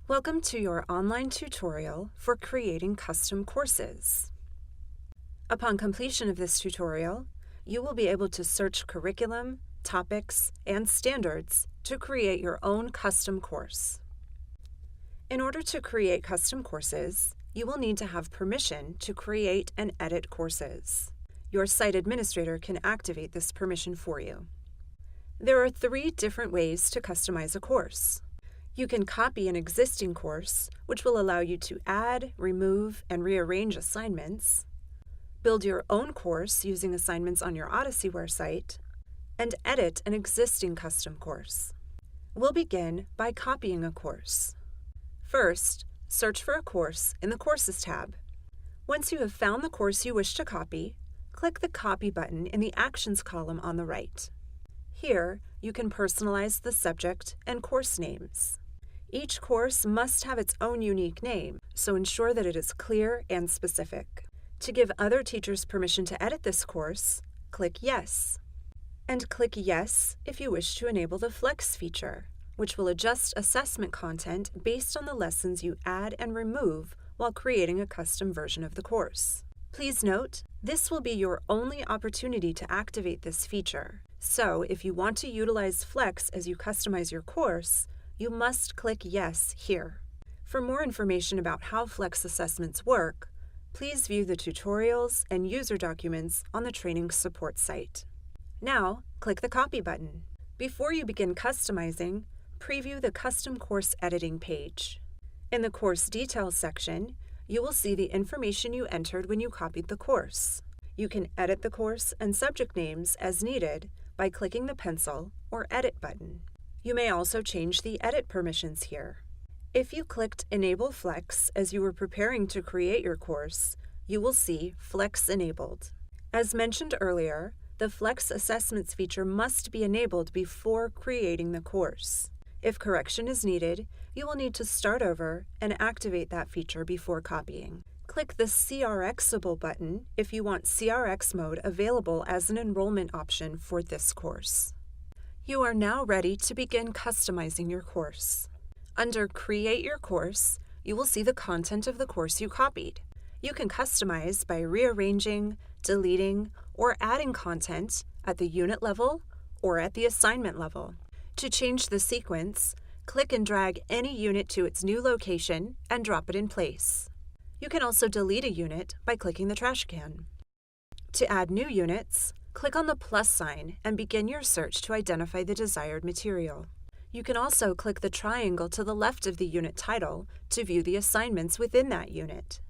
Welcome to your online tutorial for creating custom courses. Upon completion of this tutorial, you will be able to search curriculum, topics, and standards to create your own custom course. In order to create custom courses, you will need to have permission to create and edit courses. Your site administrator can activate this permission for you. There are 3 different ways to customize a course. You can copy an existing course, which will allow you to add, remove, and rearrange assignments, build your own course using assignments on your Odysseyware site, and edit an existing custom course. We'll begin by copying a course. First, search for a course in the Courses tab. Once you have found the course you wish to copy, click the Copy button in the Actions column on the right. Here, you can personalize the subject and course names. Each course must have its own unique name, so ensure that it is clear and specific. To give other teachers permission to edit this course, click Yes. And click Yes if you wish to enable the Flex feature, which will adjust assessment content based on the lessons you add and remove while creating a custom version of the course. Please note, this will be your only opportunity to activate this feature. So if you want to utilize Flex as you customize your course, you must click Yes here. For more information about how Flex assessments work, please view the tutorials and user documents on the training support site. Now, click the Copy button. Before you begin customizing, preview the Custom Course Editing page. In the Course Details section, you will see the information you entered when you copied the course. You can edit the course and subject names as needed by clicking the Pencil or Edit button. You may also change the edit permissions here. If you clicked Enable Flex as you were preparing to create your course, you will see Flex enabled. As mentioned earlier, the Flex Assessments feature must be enabled before creating the course. If correction is needed, you will need to start over and activate that feature before copying. Click the CRXable button if you want CRX mode available as an enrollment option for this course. You are now ready to begin customizing your course. Under Create Your Course, you will see the content of the course you copied. You can customize by rearranging, deleting, or adding content at the unit level or at the assignment level. To change the sequence, click and drag any unit to its new location and drop it in place. You can also delete a unit by clicking the trash can. To add new units, click on the plus sign and begin your search to identify the desired material. You can also click the triangle to the left of the unit title to view the assignments within that unit.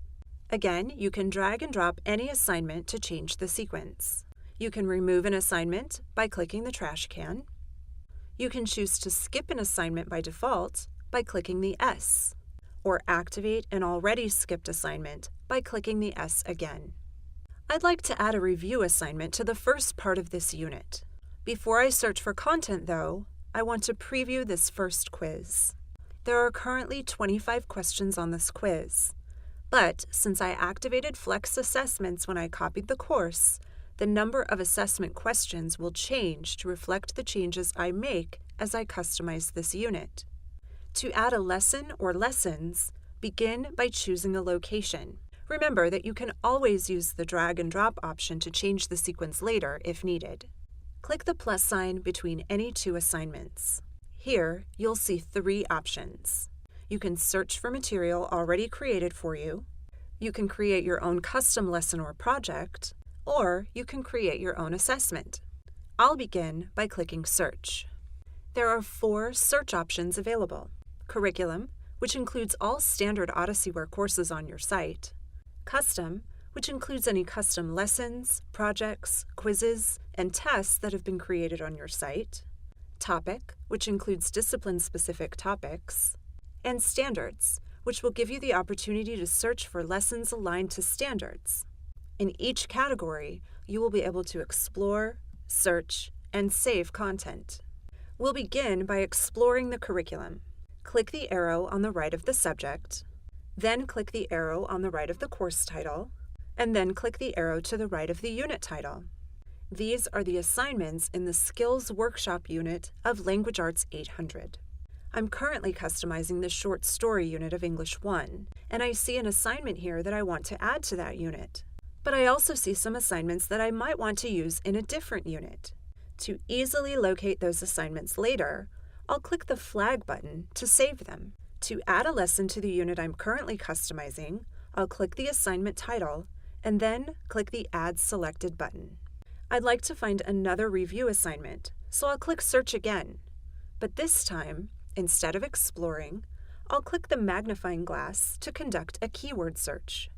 Again, you can drag and drop any assignment to change the sequence. You can remove an assignment by clicking the trash can. You can choose to skip an assignment by default by clicking the S, or activate an already skipped assignment by clicking the S again. I'd like to add a review assignment to the first part of this unit. Before I search for content, though, I want to preview this first quiz. There are currently 25 questions on this quiz, but since I activated Flex Assessments when I copied the course, the number of assessment questions will change to reflect the changes I make as I customize this unit. To add a lesson or lessons, begin by choosing a location. Remember that you can always use the drag and drop option to change the sequence later if needed. Click the plus sign between any 2 assignments. Here, you'll see 3 options. You can search for material already created for you, you can create your own custom lesson or project, or you can create your own assessment. I'll begin by clicking Search. There are 4 search options available: Curriculum, which includes all standard Odysseyware courses on your site; Custom, which includes any custom lessons, projects, quizzes, and tests that have been created on your site; Topic, which includes discipline-specific topics; and Standards, which will give you the opportunity to search for lessons aligned to standards. In each category, you will be able to explore, search, and save content. We'll begin by exploring the curriculum. Click the arrow on the right of the subject, then click the arrow on the right of the course title, and then click the arrow to the right of the unit title. These are the assignments in the Skills Workshop unit of Language Arts 800. I'm currently customizing the short story unit of English 1, and I see an assignment here that I want to add to that unit. But I also see some assignments that I might want to use in a different unit. To easily locate those assignments later, I'll click the flag button to save them. To add a lesson to the unit I'm currently customizing, I'll click the assignment title and then click the Add Selected button. I'd like to find another review assignment, so I'll click Search again. But this time, instead of exploring, I'll click the magnifying glass to conduct a keyword search.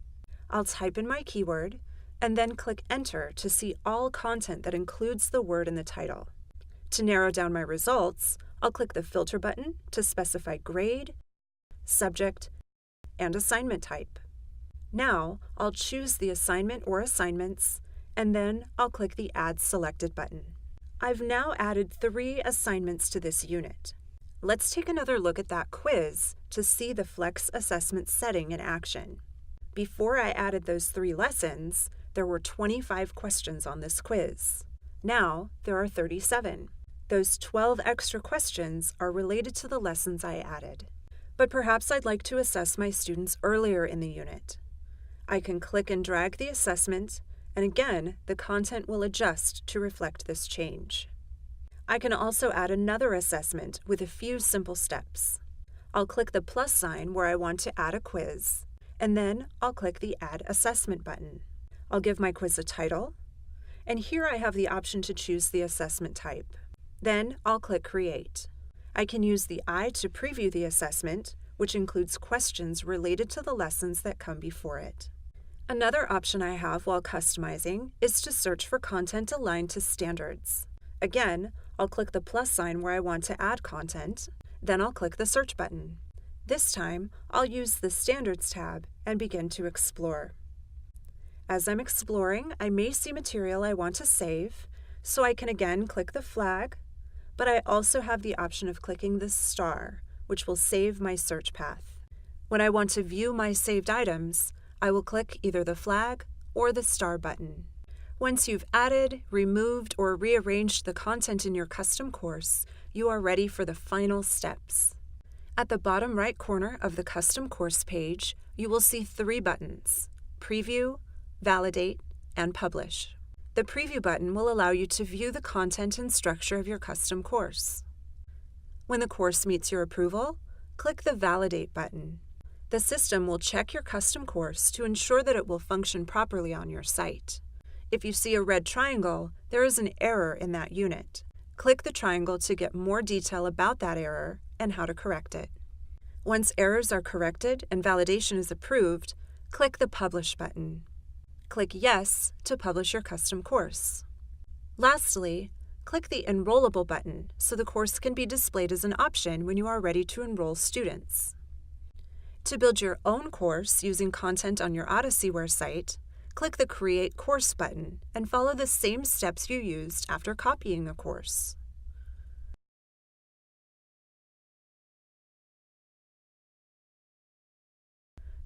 I'll type in my keyword and then click Enter to see all content that includes the word in the title. To narrow down my results, I'll click the Filter button to specify grade, subject, and assignment type. Now, I'll choose the assignment or assignments, and then I'll click the Add Selected button. I've now added 3 assignments to this unit. Let's take another look at that quiz to see the Flex Assessment setting in action. Before I added those 3 lessons, there were 25 questions on this quiz. Now, there are 37. Those 12 extra questions are related to the lessons I added. But perhaps I'd like to assess my students earlier in the unit. I can click and drag the assessment, and again, the content will adjust to reflect this change. I can also add another assessment with a few simple steps. I'll click the plus sign where I want to add a quiz, and then I'll click the Add Assessment button. I'll give my quiz a title, and here I have the option to choose the assessment type. Then I'll click Create. I can use the eye to preview the assessment, which includes questions related to the lessons that come before it. Another option I have while customizing is to search for content aligned to standards. Again, I'll click the plus sign where I want to add content, then I'll click the Search button. This time, I'll use the Standards tab and begin to explore. As I'm exploring, I may see material I want to save, so I can again click the flag, but I also have the option of clicking the star, which will save my search path. When I want to view my saved items, I will click either the flag or the star button. Once you've added, removed, or rearranged the content in your custom course, you are ready for the final steps. At the bottom right corner of the custom course page, you will see 3 buttons: Preview, Validate, and Publish. The Preview button will allow you to view the content and structure of your custom course. When the course meets your approval, click the Validate button. The system will check your custom course to ensure that it will function properly on your site. If you see a red triangle, there is an error in that unit. Click the triangle to get more detail about that error and how to correct it. Once errors are corrected and validation is approved, click the Publish button. Click Yes to publish your custom course. Lastly, click the Enrollable button so the course can be displayed as an option when you are ready to enroll students. To build your own course using content on your OdysseyWare site, click the Create Course button and follow the same steps you used after copying a course.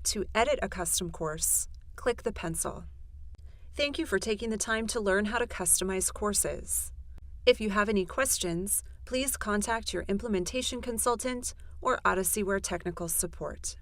To edit a custom course, click the pencil. Thank you for taking the time to learn how to customize courses. If you have any questions, please contact your implementation consultant or OdysseyWare technical support.